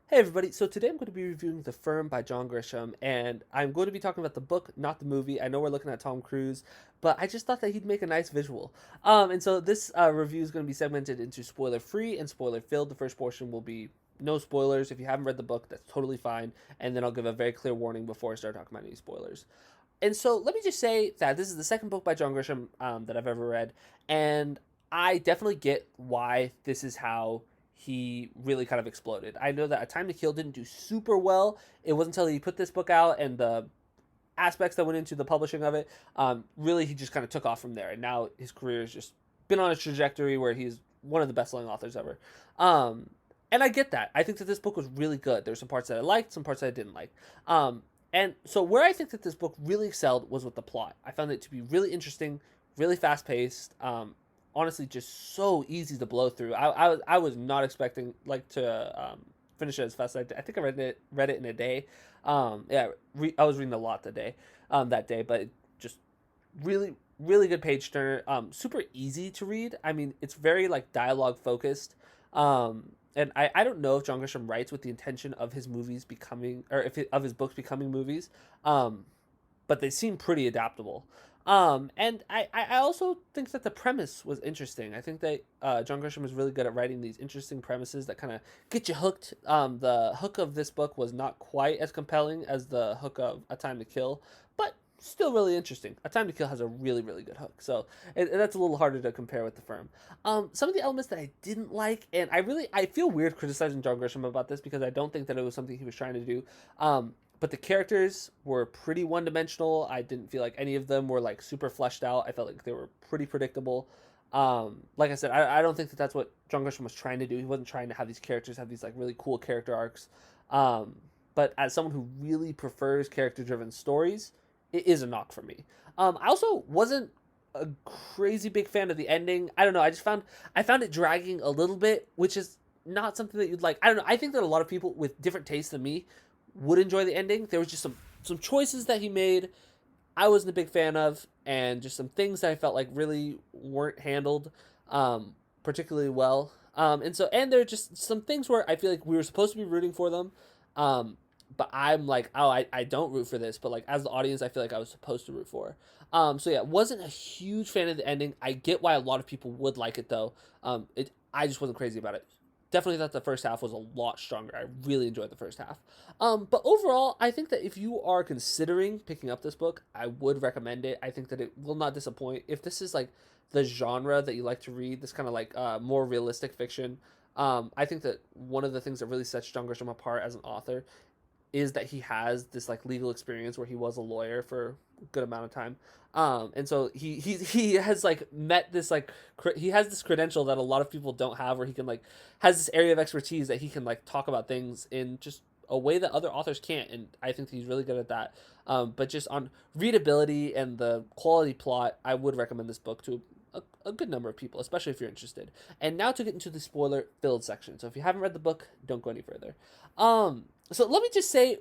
Hey everybody, so today I'm going to be reviewing The Firm by John Grisham, and I'm going to be talking about the book, not the movie. I know we're looking at Tom Cruise, but I just thought that he'd make a nice visual. And so this review is going to be segmented into spoiler free and spoiler filled. The first portion will be no spoilers. If you haven't read the book, that's totally fine. And then I'll give a very clear warning before I start talking about any spoilers. And so let me just say that this is the second book by John Grisham that I've ever read, and I definitely get why this is how he really kind of exploded. I know that A Time to Kill didn't do super well. It wasn't until he put this book out and the aspects that went into the publishing of it, really he just kind of took off from there. And now his career has just been on a trajectory where he's one of the best-selling authors ever. And I get that. I think that this book was really good. There's some parts that I liked, some parts that I didn't like. And so where I think that this book really excelled was with the plot. I found it to be really interesting, really fast paced. Honestly, just so easy to blow through. I was not expecting like to finish it as fast as I did. I think I read it in a day. I was reading a lot that day, but just really good page turner. Super easy to read. I mean, it's very like dialogue focused. And I don't know if John Grisham writes with the intention of his movies becoming, or of his books becoming movies, but they seem pretty adaptable. And I also think that the premise was interesting. I think that John Grisham is really good at writing these interesting premises that kind of get you hooked. The hook of this book was not quite as compelling as the hook of A Time to Kill, but still really interesting. A Time to Kill has a really good hook, so that's a little harder to compare with The Firm. Some of the elements that I didn't like, and I feel weird criticizing John Grisham about this because I don't think that it was something he was trying to do. But the characters were pretty one dimensional. I didn't feel like any of them were like super fleshed out. I felt like they were pretty predictable. Like I said, I don't think that that's what John Grisham was trying to do. He wasn't trying to have these characters have these like really cool character arcs. But as someone who really prefers character driven stories, it is a knock for me. I also wasn't a crazy big fan of the ending. I don't know. I found it dragging a little bit, which is not something that you'd like. I don't know. I think that a lot of people with different tastes than me would enjoy the ending. There was just some choices that he made I wasn't a big fan of, and just some things that I felt like really weren't handled particularly well. And there are just some things where I feel like we were supposed to be rooting for them, um, but I'm like, oh, I don't root for this, but like as the audience, I feel like I was supposed to root for. So yeah, wasn't a huge fan of the ending. I get why a lot of people would like it though. I just wasn't crazy about it. Definitely thought the first half was a lot stronger. I really enjoyed the first half. But overall, I think that if you are considering picking up this book, I would recommend it. I think that it will not disappoint. If this is like the genre that you like to read, this kind of like more realistic fiction, I think that one of the things that really sets John Grisham apart as an author is that he has this like legal experience where he was a lawyer for a good amount of time. And so he has like met this like he has this credential that a lot of people don't have, where he can like has this area of expertise that he can like talk about things in just a way that other authors can't, and I think he's really good at that. But just on readability and the quality plot, I would recommend this book to a good number of people, especially if you're interested. And now to get into the spoiler filled section. So if you haven't read the book, don't go any further. So let me just say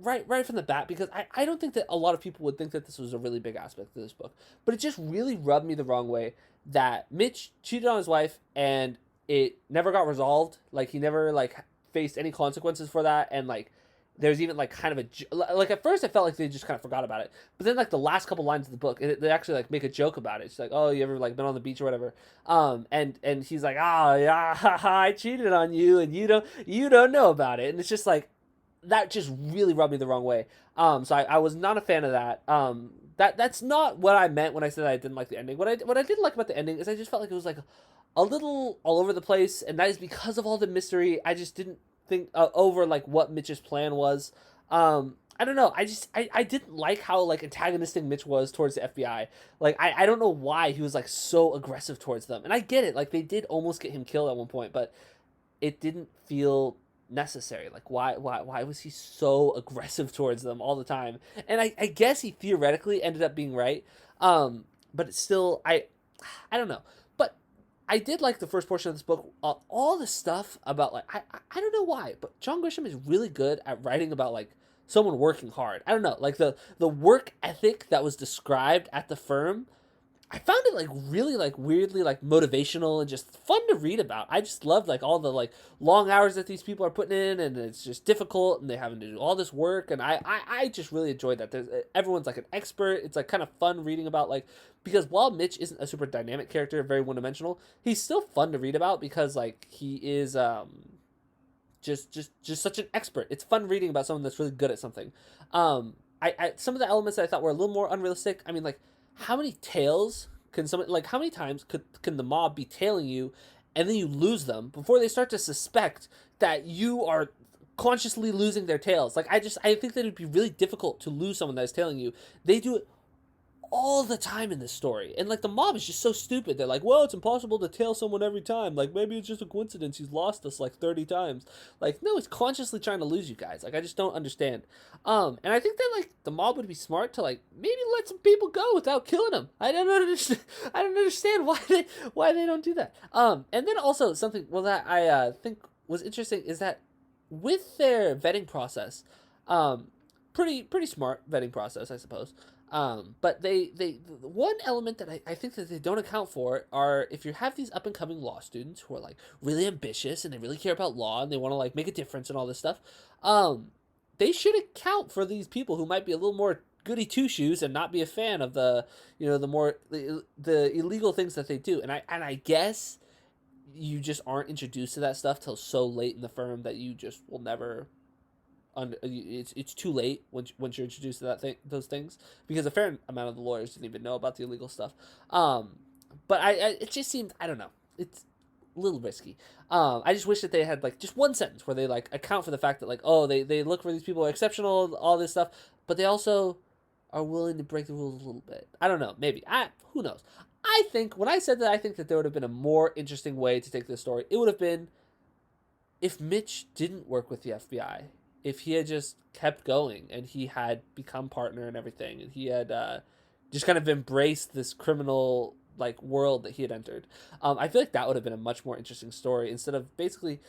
right from the bat, because I don't think that a lot of people would think that this was a really big aspect of this book, but it just really rubbed me the wrong way that Mitch cheated on his wife and it never got resolved. Like he never like faced any consequences for that, and like there's even like kind of like at first I felt like they just kind of forgot about it, but then like the last couple lines of the book they actually like make a joke about it. It's like, oh, you ever like been on the beach or whatever, and he's like, oh yeah, I cheated on you and you don't know about it, and it's just like that just really rubbed me the wrong way. So I was not a fan of that. That's not what I meant when I said I didn't like the ending. What I didn't like about the ending is I just felt like it was like a little all over the place, and that is because of all the mystery. I just didn't think over like what Mitch's plan was. I don't know. I didn't like how like antagonistic Mitch was towards the FBI. Like I don't know why he was like so aggressive towards them. And I get it. Like they did almost get him killed at one point, but it didn't feel necessary. Like why was he so aggressive towards them all the time? And I guess he theoretically ended up being right. But it's still I don't know. But I did like the first portion of this book. All the stuff about like I don't know why, but John Grisham is really good at writing about like someone working hard. I don't know, like the work ethic that was described at the firm. I found it like really like weirdly like motivational and just fun to read about. I just loved like all the like long hours that these people are putting in, and it's just difficult, and they having to do all this work, and I just really enjoyed that. There's everyone's like an expert. It's like kind of fun reading about like, because while Mitch isn't a super dynamic character, very one dimensional, he's still fun to read about because like he is just such an expert. It's fun reading about someone that's really good at something. I some of the elements that I thought were a little more unrealistic. I mean, like how many tails can someone like how many times can the mob be tailing you, and then you lose them before they start to suspect that you are consciously losing their tails. Like I think that it'd be really difficult to lose someone that's tailing you. They do it all the time in this story. And like the mob is just so stupid. They're like, well, it's impossible to tail someone every time. Like maybe it's just a coincidence he's lost us like 30 times. Like, no, he's consciously trying to lose you guys. Like I just don't understand. And I think that like the mob would be smart to like maybe let some people go without killing them. I don't understand. I don't understand why they don't do that. And then also something well that I think was interesting is that with their vetting process, pretty smart vetting process, I suppose. But they one element that I think that they don't account for are if you have these up and coming law students who are like really ambitious and they really care about law and they want to like make a difference and all this stuff, they should account for these people who might be a little more goody two shoes and not be a fan of the the illegal things that they do. And I guess you just aren't introduced to that stuff till so late in the firm that you just will never it's too late once you're introduced to those things, because a fair amount of the lawyers didn't even know about the illegal stuff. But I it just seemed, I don't know, it's a little risky. I just wish that they had like just one sentence where they like account for the fact that like, oh, they look for these people who are exceptional, all this stuff, but they also are willing to break the rules a little bit. I don't know, maybe I who knows. I think when I said that, I think that there would have been a more interesting way to take this story. It would have been if Mitch didn't work with the FBI, if he had just kept going and he had become partner and everything, and he had just kind of embraced this criminal like world that he had entered, I feel like that would have been a much more interesting story instead of basically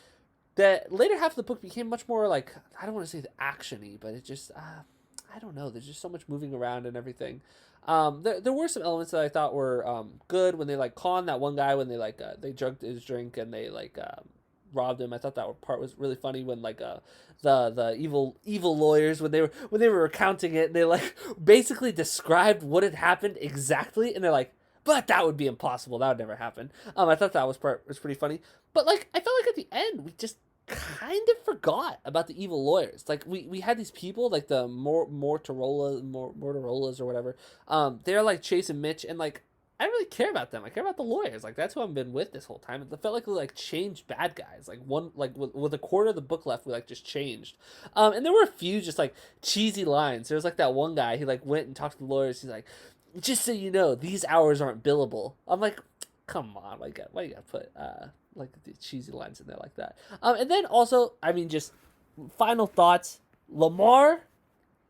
the later half of the book became much more like, I don't want to say the actiony, but it just I don't know. There's just so much moving around and everything. There were some elements that I thought were good when they like conned that one guy when they like they drugged his drink and they like robbed him. I thought that part was really funny when like the evil lawyers when they were recounting it, they like basically described what had happened exactly, and they're like, but that would be impossible. That would never happen. I thought that was pretty funny. But like I felt like at the end we just kind of forgot about the evil lawyers. Like we had these people like the Mortorollas or whatever. They're like chasing Mitch, and like I don't really care about them. I care about the lawyers. Like that's who I've been with this whole time. It felt like we like changed bad guys. Like one like with a quarter of the book left, we like just changed. And there were a few just like cheesy lines. There was like that one guy. He like went and talked to the lawyers. He's like, just so you know, these hours aren't billable. I'm like, come on, why you gotta put like the cheesy lines in there like that? And then also, I mean, just final thoughts. Lamar,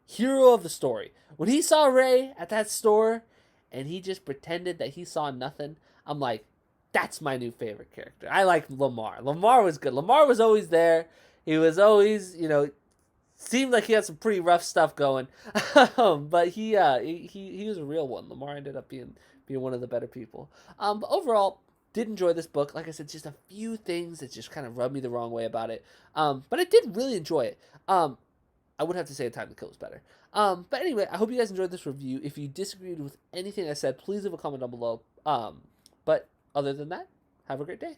hero of the story. When he saw Ray at that store and he just pretended that he saw nothing, I'm like, that's my new favorite character. I like Lamar. Lamar was good. Lamar was always there. He was always, seemed like he had some pretty rough stuff going. But he was a real one. Lamar ended up being one of the better people. But overall, did enjoy this book. Like I said, just a few things that just kind of rubbed me the wrong way about it. But I did really enjoy it. I would have to say A Time to Kill is better. But anyway, I hope you guys enjoyed this review. If you disagreed with anything I said, please leave a comment down below. But other than that, have a great day.